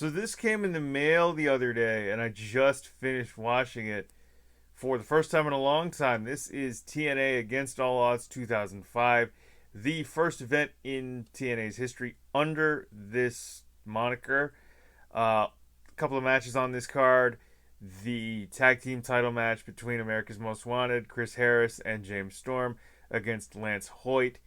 So this came in the mail the other day, and I just finished watching it for the first time in a long time. This is TNA Against All Odds 2005, the first event in TNA's history under this moniker. A couple of matches on this card. The tag team title match between America's Most Wanted, Chris Harris and James Storm against Lance Hoyt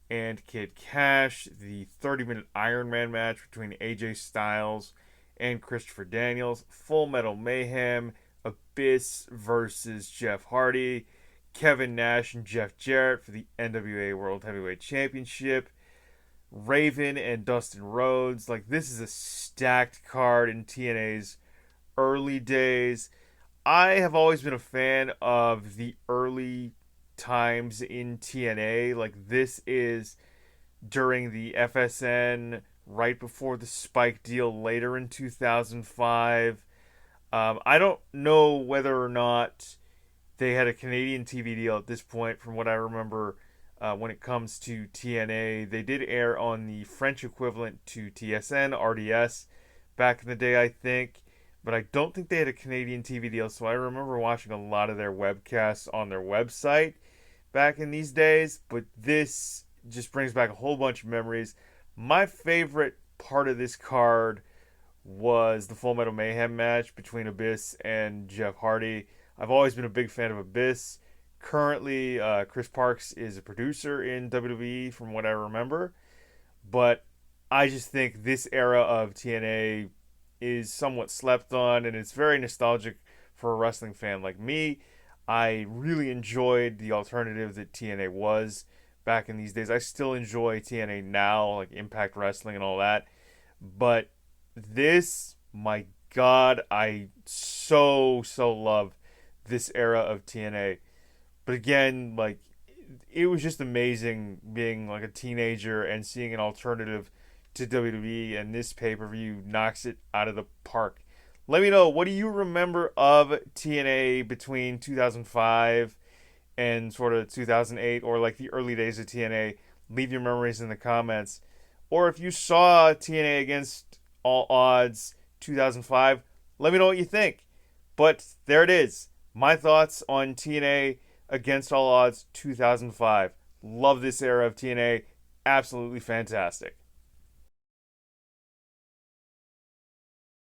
and Kid Cash. The 30-minute Iron Man match between AJ Styles and Christopher Daniels. Full Metal Mayhem. Abyss versus Jeff Hardy. Kevin Nash and Jeff Jarrett for the NWA World Heavyweight Championship. Raven and Dustin Rhodes. Like, this is a stacked card in TNA's early days. I have always been a fan of the early times in TNA. Like, this is during the FSN, right before the Spike deal later in 2005. I don't know whether or not they had a Canadian TV deal at this point, from what I remember. When it comes to TNA, they did air on the French equivalent to TSN, RDS, back in the day, I think. But I don't think they had a Canadian TV deal, so I remember watching a lot of their webcasts on their website back in these days. But this just brings back a whole bunch of memories. My favorite part of this card was the Full Metal Mayhem match between Abyss and Jeff Hardy. I've always been a big fan of Abyss. Currently, Chris Parks is a producer in WWE, from what I remember. But I just think this era of TNA is somewhat slept on, and it's very nostalgic for a wrestling fan like me. I really enjoyed the alternative that TNA was back in these days. I still enjoy TNA now, like Impact Wrestling and all that. But this, my God, I so love this era of TNA. But again, like, it was just amazing being like a teenager and seeing an alternative to WWE, and this pay-per-view knocks it out of the park. Let me know, what do you remember of TNA between 2005 and sort of 2008, or like the early days of TNA? Leave your memories in the comments. Or if you saw TNA Against All Odds 2005, let me know what you think. But there it is. My thoughts on TNA Against All Odds 2005. Love this era of TNA. Absolutely fantastic.